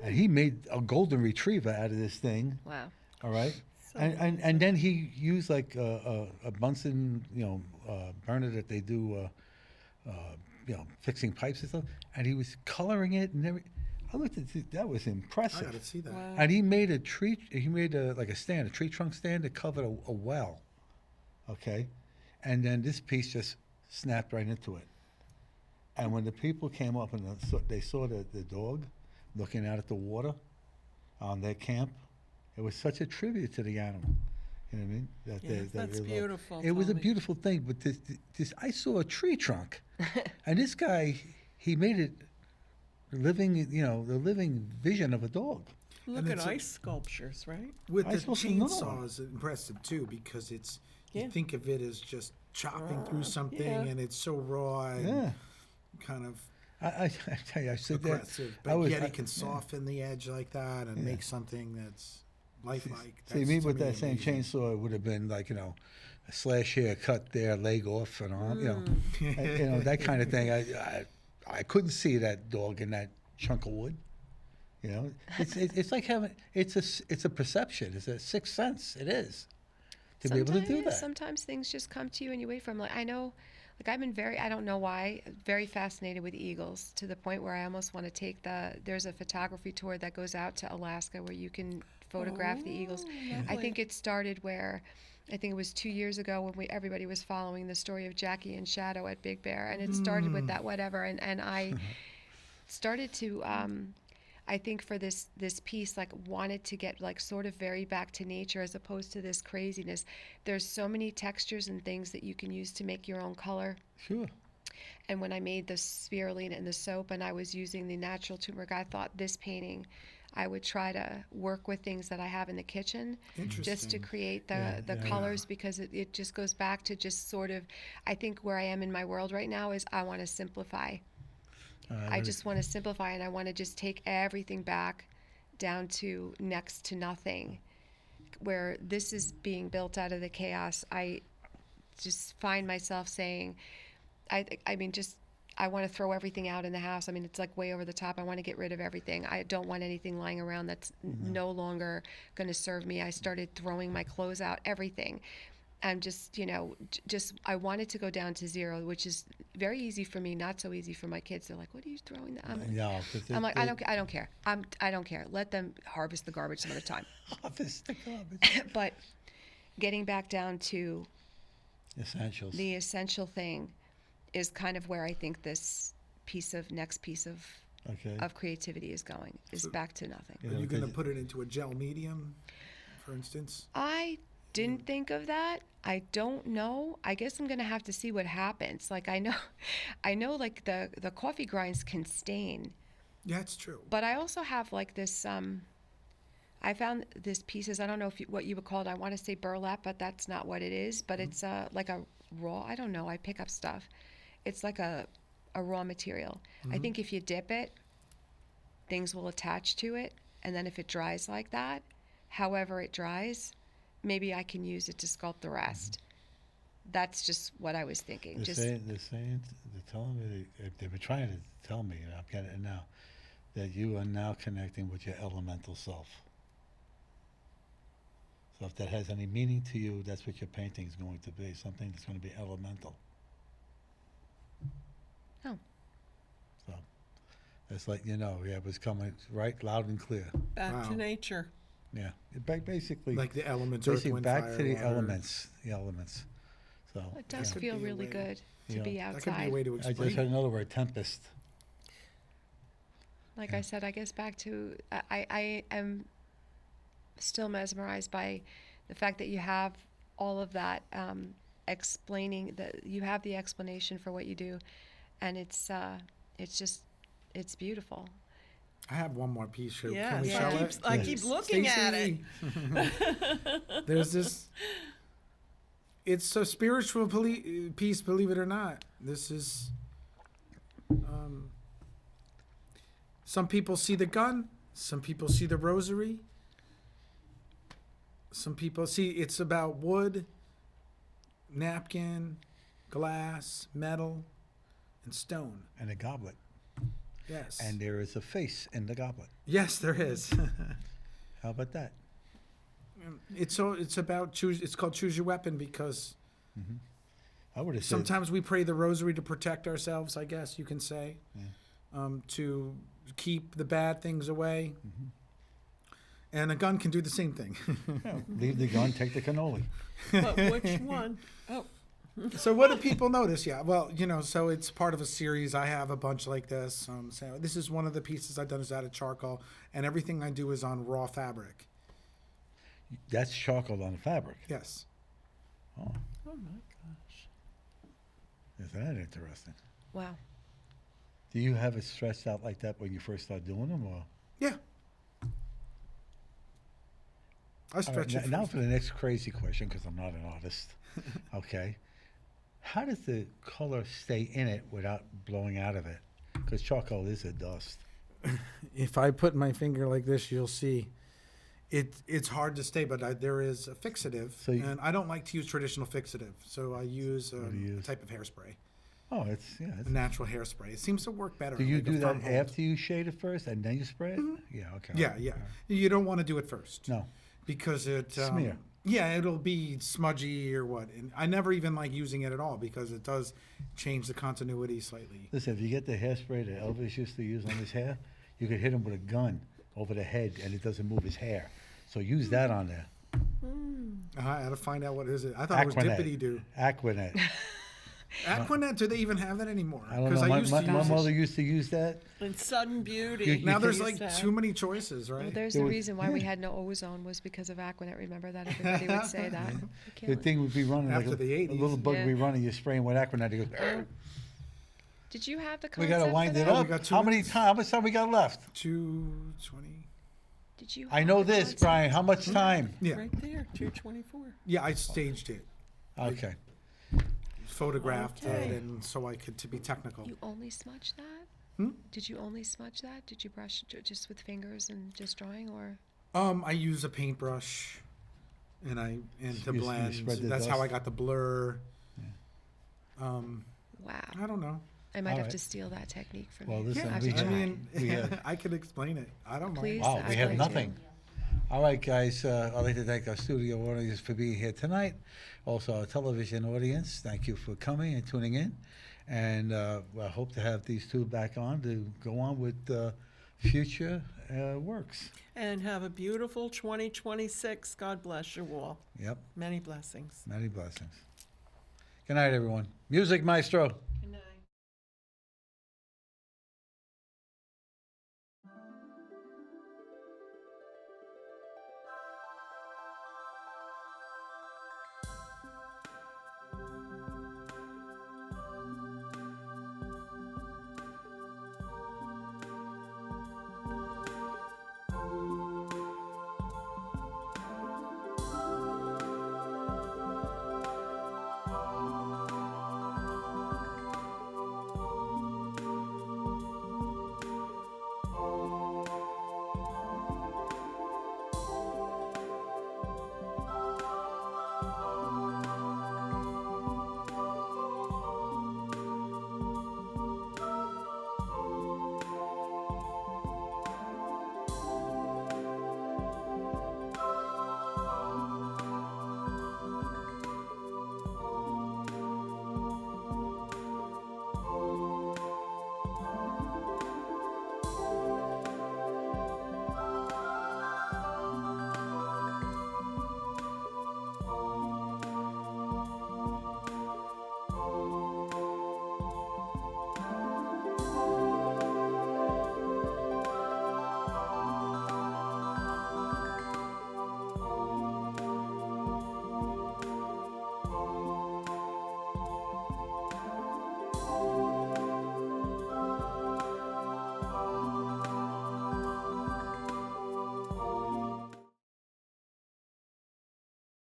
And he made a golden retriever out of this thing, Wow. all right? So And then he used like a Bunsen, burner that they do, fixing pipes and stuff. And he was coloring it and everything. I looked at it, that was I impressive. got to see that. Wow. And he made a tree trunk stand that covered a well, okay? And then this piece just snapped right into it. And when the people came up and they saw the dog looking out at the water on their camp, it was such a tribute to the animal. You know what I mean? That Yes, that's loved. beautiful, It was a Tommy. beautiful thing, but this I saw a tree trunk, and this guy, he made it living, the living vision of a dog. Look And at it's a- ice sculptures, right? With I the saw some more. chainsaw is impressive too, because it's Yeah. you think of it as just chopping through something, yeah. and it's so raw and Yeah. kind of I tell you, I said that. aggressive, I but was- yet I- it can soften the edge like that and make something that's lifelike. See, That's, me to with that same amazing. chainsaw, it would have been like, a slash here, cut there, leg off, and arm, that kind of thing. I couldn't see that dog in that chunk of wood. It's like having it's a perception. It's a sixth sense. It is to be able to do that. Sometimes things just come to you and you wait for them. Like I know, like I've been I don't know why, very fascinated with eagles to the point where I almost want to take there's a photography tour that goes out to Alaska where you can photograph the eagles. I think it started where, I think it was 2 years ago when everybody was following the story of Jackie and Shadow at Big Bear, and it started with that whatever, and I started to I think for this piece, like wanted to get like sort of very back to nature as opposed to this craziness. There's so many textures and things that you can use to make your own color. Sure. And when I made the spirulina and the soap and I was using the natural turmeric, I thought this painting, I would try to work with things that I have in the kitchen just to Interesting. create the Yeah. colors, because it just goes back to just sort of, I think where I am in my world right now is I want to simplify. I just want to simplify, and I want to just take everything back down to next to nothing. Where this is being built out of the chaos, I just find myself saying, I want to throw everything out in the house. I mean, it's like way over the top. I want to get rid of everything. I don't want anything lying around that's no longer going to serve me. I started throwing my clothes out, everything. I'm just, I wanted to go down to zero, which is very easy for me, not so easy for my kids. They're like, "What are you throwing?" No, 'cause I'm like, I don't care. I don't care. Let them harvest the garbage some other time. Harvest the garbage. But getting back down to Essentials. the essential thing is kind of where I think this next piece of Okay. creativity is going, is back to nothing. You Are know, you going to 'cause- put it into a gel medium, for instance? I didn't think of that. I don't know. I guess I'm gonna have to see what happens. Like I know like the coffee grinds can stain, Yeah, it's true. but I also have like this. I found this pieces. I don't know what you would call it. I want to say burlap, but that's not what it is. But it's like a raw. I don't know. I pick up stuff. It's like a raw material. I think if you dip it, things will attach to it, and then if it dries like that, however it dries, maybe I can use it to sculpt the rest. That's just what I was thinking. They're telling me, they were trying to tell me, and I'm getting it now, that you are now connecting with your elemental self. So if that has any meaning to you, that's what your painting is going to be, something that's going to be elemental. Oh. So that's like, it was coming right loud and clear. Back to Wow. nature. Yeah, basically, Like the elements, earth, basically wind, back fire, to the water. elements. So It does Could feel be a really way- good to Yeah. be That could be a outside. way to I explain. just heard another word, tempest. Like I said, I guess back to I am still mesmerized by the fact that you have all of that explaining that you have the explanation for what you do, and it's beautiful. I have one more piece. Can Yes, we Yeah. show it? I keep looking at it. Stacey. There's this. It's a spiritual piece, believe it or not. This is. Some people see the gun. Some people see the rosary. Some people see it's about wood, napkin, glass, metal, and stone. And a goblet. Yes. And there is a face in the goblet. yes, there is. How about that? It's about choose. It's called choose your weapon because I would have said, sometimes we pray the rosary to protect ourselves. I guess you can say, to keep the bad things away. And a gun can do the same thing. leave the gun, take the cannoli. But which one? Oh, So what do people notice? Yeah, well, so it's part of a series. I have a bunch like this. So this is one of the pieces I've done is out of charcoal, and everything I do is on raw fabric. That's charcoal on the fabric. Yes. Oh, Oh my gosh. is that interesting? Wow. Do you have it stretched out like that when you first start doing them, or? Yeah. I All right, stretch it. now for the next crazy question, because I'm not an artist. Okay. How does the color stay in it without blowing out of it? Because charcoal is a dust. If I put my finger like this, you'll see. It's hard to stay, but there is a fixative, So you- and I don't like to use traditional fixative, so I use What do you a use? type of hairspray, Oh, it's, yeah. a natural hairspray. It seems to work better. Do you like a do that firm hold. after you shade it first and then you spray it? Yeah, okay. Yeah, yeah. You don't want to do it first. No. Because it Smear. Yeah, it'll be smudgy or what. And I never even like using it at all because it does change the continuity slightly. Listen, if you get the hairspray that Elvis used to use on his hair, you could hit him with a gun over the head and it doesn't move his hair. So use that on there. I had to find out what is it. I thought it was dippity doo. Aquanet. Aquanet, do they even have that anymore? I don't know. My used to use mother it. used to use that. And sudden beauty. You Now can there's use like that. too many choices, right? Well, there's There the was- reason why we yeah. had no ozone was because of Aquanet. Remember that? Everybody would say that. You The can't- thing would be running like After the a 80s. little bug would be Yeah. running. You're spraying with Aquanet. He goes, "Arr." Did you have the We concept got to for wind it that? Oh, we up. got 2 How many minutes? time? How much time we got left? 220. Did you? I have know the this, concept? Brian. How much time? Yeah. Right there, 224. Yeah, I staged it, Okay. photographed Okay. it, and so I could, to be technical. You only smudge that? Hmm? Did you only smudge that? Did you brush just with fingers and just drawing, or? I use a paintbrush, and to You blend. spread the That's how I dust? got the blur. Wow. I don't know. I might All have right. to steal that technique from Well, you. listen, I have we to had- I try. mean, We had- I could explain it. I don't Please. mind. Wow, we I'd have like nothing. All right, guys. I'd like to thank our studio audience for being here tonight. Also, our television audience, thank you for coming and tuning in. And I hope to have these two back on to go on with future works. And have a beautiful 2026. God bless you all. Yep, Many blessings. many blessings. Good night, everyone. Music Maestro.